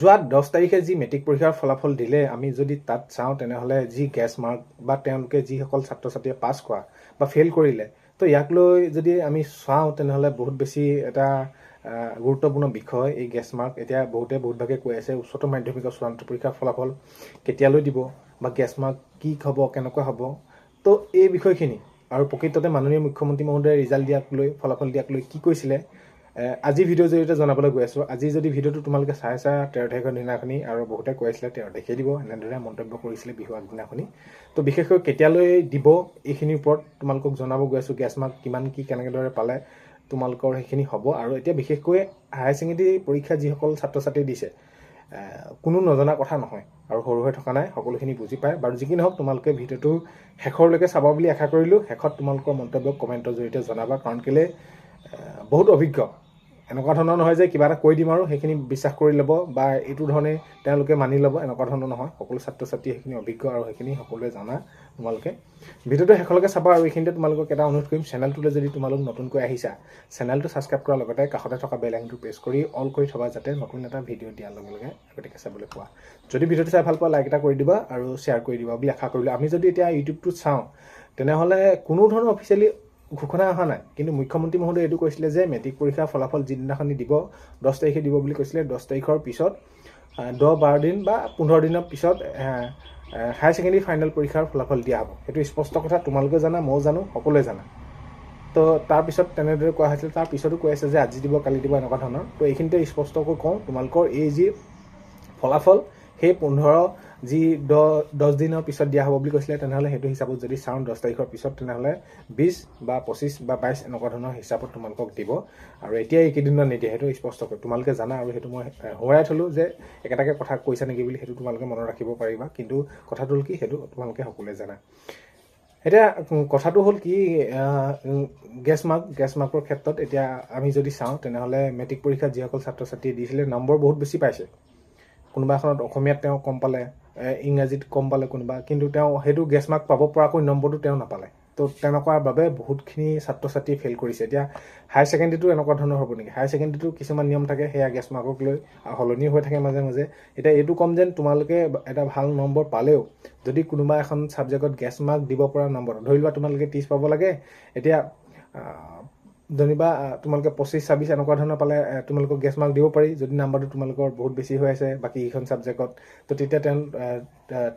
যোৱা 10 তাৰিখে যি মেট্ৰিক পৰীক্ষাৰ ফলাফল দিলে আমি যদি তাত চাওঁ তেনেহ'লে যি গেছ মাৰ্ক বা তেওঁলোকে যিসকল ছাত্ৰ ছাত্ৰীয়ে পাছ কৰা বা ফেইল কৰিলে তো ইয়াক লৈ যদি আমি চাওঁ তেনেহ'লে বহুত বেছি এটা গুৰুত্বপূৰ্ণ বিষয় এই গেছ মাৰ্ক। এতিয়া বহুত ভাগে কৈ আছে উচ্চতৰ মাধ্যমিকৰ চূড়ান্ত পৰীক্ষাৰ ফলাফল কেতিয়ালৈ দিব বা গেছ মাৰ্ক কি হ'ব কেনেকুৱা হ'ব। তো এই বিষয়খিনি আৰু প্ৰকৃততে মাননীয় মুখ্যমন্ত্ৰী মহোদয়ে ৰিজাল্ট দিয়াক লৈ ফলাফল দিয়াক লৈ কি কৈছিলে আজি ভিডিঅ'ৰ জৰিয়তে জনাবলৈ গৈ আছোঁ। আজি যদি ভিডিঅ'টো তোমালোকে চাইছা 13 তাৰিখৰ দিনাখনি আৰু বহুতে কৈ আছিলে 13 তাৰিখে দিব এনেদৰে মন্তব্য কৰিছিলে বিহু আগদিনাখনি। তো বিশেষকৈ কেতিয়ালৈ দিব এইখিনিৰ ওপৰত তোমালোকক জনাব গৈ আছোঁ। গেছ মাৰ্ক কিমান কি কেনেদৰে পালে তোমালোকৰ সেইখিনি হ'ব। আৰু এতিয়া বিশেষকৈ হায়াৰ ছেকেণ্ডেৰী পৰীক্ষা যিসকল ছাত্ৰ ছাত্ৰী দিছে কোনো নজনা কথা নহয় আৰু সৰু হৈ থকা নাই, সকলোখিনি বুজি পায়। বাৰু যি কি নহওক তোমালোকে ভিডিঅ'টো শেষৰলৈকে চাবা বুলি আশা কৰিলোঁ। শেষত তোমালোকৰ মন্তব্য কমেণ্টৰ জৰিয়তে জনাবা, কাৰণ কেলৈ বহুত অভিজ্ঞ। এনেকুৱা ধৰণৰ নহয় যে কিবা এটা কৈ দিম আৰু সেইখিনি বিশ্বাস কৰি ল'ব বা এইটো ধৰণে তেওঁলোকে মানি ল'ব, এনেকুৱা ধৰণৰ নহয়। সকলো ছাত্ৰ ছাত্ৰী সেইখিনি অভিজ্ঞ আৰু সেইখিনি সকলোৱে জানা। তোমালোকে ভিডিঅ'টো শেষলৈকে চাবা। আৰু এইখিনিতে তোমালোকক এটা অনুৰোধ কৰিম, চেনেলটোলৈ যদি তোমালোক নতুনকৈ আহিছা চেনেলটো ছাবস্ক্ৰাইব কৰাৰ লগতে কাষতে থকা বেল আইকনটো প্ৰেছ কৰি অল কৰি থবা, যাতে নতুন এটা ভিডিঅ' দিয়াৰ লগে লগে আগতীয়াকৈ চাবলৈ পোৱা। যদি ভিডিঅ'টো চাই ভাল পোৱা লাইক এটা কৰি দিবা আৰু শ্বেয়াৰ কৰি দিবা বুলি আশা কৰিলোঁ। আমি যদি এতিয়া ইউটিউবটোত চাওঁ তেনেহ'লে কোনো ধৰণৰ অফিচিয়েলি ঘোষণা অহা নাই, কিন্তু মুখ্যমন্ত্ৰী মহোদয়ে এইটো কৈছিলে যে মেট্ৰিক পৰীক্ষাৰ ফলাফল যিদিনাখনি দিব 10 তাৰিখে দিব বুলি কৈছিলে। 10 তাৰিখৰ পিছত 10-12 দিন বা 15 দিনৰ পিছত হায়াৰ ছেকেণ্ডেৰী ফাইনেল পৰীক্ষাৰ ফলাফল দিয়া হ'ব। সেইটো স্পষ্ট কথা, তোমালোকে জানা, ময়ো জানো, সকলোৱে জানা। তো তাৰপিছত তেনেদৰে কোৱা হৈছিল, তাৰ পিছতো কৈ আছে যে আজি দিব কালি দিব এনেকুৱা ধৰণৰ। তো এইখিনিতে স্পষ্টকৈ কওঁ, তোমালোকৰ এই যি ফলাফল সেই 10 দিনৰ পিছত দিয়া হ'ব বুলি কৈছিলে। তেনেহ'লে সেইটো হিচাপত যদি চাওঁ 10 তাৰিখৰ পিছত তেনেহ'লে 20 বা 25 বা 22 এনেকুৱা ধৰণৰ হিচাপত তোমালোকক দিব। আৰু এতিয়া এইকেইদিনত নিদিয়ে, সেইটো স্পষ্টকৈ তোমালোকে জানা। আৰু সেইটো মই সোঁৱৰাই থ'লোঁ যে একেটাকে কথা কৈছা নেকি বুলি, সেইটো তোমালোকে মনত ৰাখিব পাৰিবা। কিন্তু কথাটো হ'ল কি, সেইটো তোমালোকে সকলোৱে জানা। এতিয়া কথাটো হ'ল কি, গেছ মাৰ্কৰ ক্ষেত্ৰত এতিয়া আমি যদি চাওঁ তেনেহ'লে মেট্ৰিক পৰীক্ষাত যিসকল ছাত্ৰ ছাত্ৰীয়ে দিছিলে নম্বৰ বহুত বেছি পাইছে। কোনোবা এখনত অসমীয়াত তেওঁ কম পালে, ইংৰাজীত কম পালে কোনোবা, কিন্তু তেওঁ সেইটো গেছ মাৰ্ক পাব পৰাকৈ নম্বৰটো তেওঁ নাপালে। তো তেনেকুৱাৰ বাবে বহুতখিনি ছাত্ৰ ছাত্ৰী ফেইল কৰিছে। এতিয়া হায়াৰ ছেকেণ্ডেৰীটো এনেকুৱা ধৰণৰ হ'ব নেকি? হায়াৰ ছেকেণ্ডেৰীটো কিছুমান নিয়ম থাকে, সেয়া গেছ মাৰ্কক লৈ সলনি হৈ থাকে মাজে মাজে। এতিয়া এইটো ক'ম যেন তোমালোকে এটা ভাল নম্বৰ পালেও যদি কোনোবা এখন ছাবজেক্টত গেছ মাৰ্ক দিব পৰা নম্বৰ, ধৰি লোৱা তোমালোকে 30 পাব লাগে, এতিয়া যেনিবা তোমালোকে 25-26 এনেকুৱা ধৰণৰ পালে তোমালোকক গেছ মাৰ্ক দিব পাৰি যদি নাম্বাৰটো তোমালোকৰ বহুত বেছি হৈ আছে বাকীকেইখন ছাবজেক্টত। তো তেতিয়া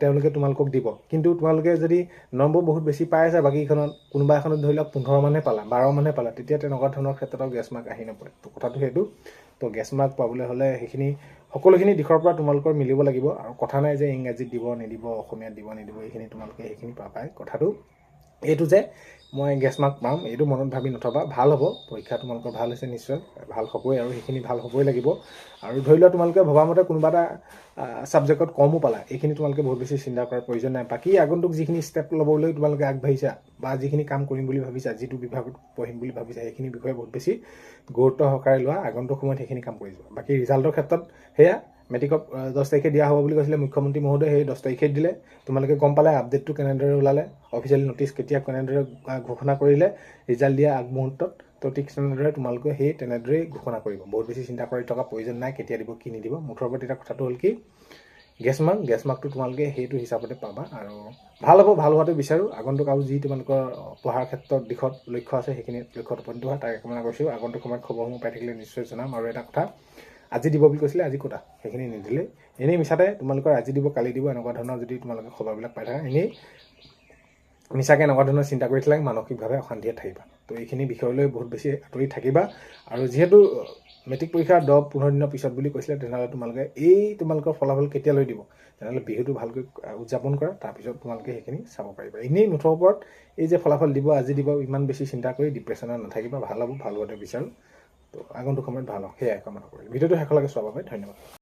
তেওঁলোকে তোমালোকক দিব। কিন্তু তোমালোকে যদি নম্বৰ বহুত বেছি পাই আছে বাকীকেইখনত, কোনোবা এখনত ধৰি লওক 15 মানহে পালা, 12 মানহে পালা, তেতিয়া তেনেকুৱা ধৰণৰ ক্ষেত্ৰত গেছ মাৰ্ক আহি নপৰে। তো কথাটো সেইটো। তো গেছ মাৰ্ক পাবলৈ হ'লে সেইখিনি সকলোখিনি দিশৰ পৰা তোমালোকৰ মিলিব লাগিব। আৰু কথা নাই যে ইংৰাজীত দিব নিদিব, অসমীয়াত দিব নিদিব, এইখিনি তোমালোকে সেইখিনি পাবাই। কথাটো এইটো যে মই গেছ মাৰ্ক পাম এইটো মনত ভাবি নথবা। ভাল হ'ব, পৰীক্ষা তোমালোকৰ ভাল হৈছে, নিশ্চয় ভাল হ'বই, আৰু সেইখিনি ভাল হ'বই লাগিব। আৰু ধৰি লোৱা তোমালোকে ভবামতে কোনোবা এটা ছাবজেক্টত কমো পালা, এইখিনি তোমালোকে বহুত বেছি চিন্তা কৰাৰ প্ৰয়োজন নাই। বাকী আগন্তুক যিখিনি ষ্টেপ ল'বলৈ তোমালোকে আগবাঢ়িছা বা যিখিনি কাম কৰিম বুলি ভাবিছা, যিটো বিভাগত পঢ়িম বুলি ভাবিছা, সেইখিনি বিষয়ে বহুত বেছি গুৰুত্ব সহকাৰে লোৱা। আগন্তুক সময়ত সেইখিনি কাম কৰি যোৱা। বাকী ৰিজাল্টৰ ক্ষেত্ৰত সেয়া মেট্ৰিকক 10 তাৰিখে দিয়া হ'ব বুলি কৈছিলে মুখ্যমন্ত্ৰী মহোদয়ে, সেই 10 তাৰিখে দিলে। তোমালোকে গম পালে আপডেটটো কেনেদৰে ওলালে, অফিচিয়েল নটিচ কেতিয়া কেনেদৰে ঘোষণা কৰিলে ৰিজাল্ট দিয়া আগমুহূৰ্তত। তো ঠিক তেনেদৰে তোমালোকে তেনেদৰেই ঘোষণা কৰিব। বহুত বেছি চিন্তা কৰি থকা প্ৰয়োজন নাই কেতিয়া দিব কি নিদিব। মুঠৰ ওপৰত এতিয়া কথাটো হ'ল কি, গেছ মাৰ্কটো তোমালোকে সেইটো হিচাপতে পাবা। আৰু ভাল হ'ব, ভাল হোৱাটো বিচাৰোঁ। আগন্তুক আৰু যি তোমালোকৰ পঢ়াৰ ক্ষেত্ৰত দিশত লক্ষ্য আছে সেইখিনি লক্ষ্যত উপনীত হোৱা তাকে কামনা কৰিছোঁ। আগন্তুক সময়ত খবৰসমূহ পাই থাকিলে নিশ্চয় জনাম। আৰু এটা কথা, আজি দিব বুলি কৈছিলে, আজি ক'তা সেইখিনি নিদিলে। এনেই মিছাতে তোমালোকৰ আজি দিব কালি দিব এনেকুৱা ধৰণৰ যদি তোমালোকে খবৰবিলাক পাই থাকা, এনেই মিছাকৈ এনেকুৱা ধৰণৰ চিন্তা কৰি থাকিলে মানসিকভাৱে অশান্তিয়ে থাকিবা। তো এইখিনি বিষয়লৈ বহুত বেছি আঁতৰি থাকিবা। আৰু যিহেতু মেট্ৰিক পৰীক্ষা 10-15 দিনৰ পিছত বুলি কৈছিলে, তেনেহ'লে তোমালোকৰ ফলাফল কেতিয়ালৈ দিব, তেনেহ'লে বিহুটো ভালকৈ উদযাপন কৰা, তাৰপিছত তোমালোকে সেইখিনি চাব পাৰিবা। এনেই মুঠৰ ওপৰত এই যে ফলাফল দিব আজি দিব ইমান বেছি চিন্তা কৰি ডিপ্ৰেশ্যনত নাথাকিবা। ভাল হ'ব, ভাল হোৱাটো বিচাৰোঁ। তো আগন্তুক সময়ত ভাল হওক, সেয়াই কামনা কৰিলোঁ। ভিডিঅ'টো শেষলৈকে চোৱাৰ বাবে ধন্যবাদ।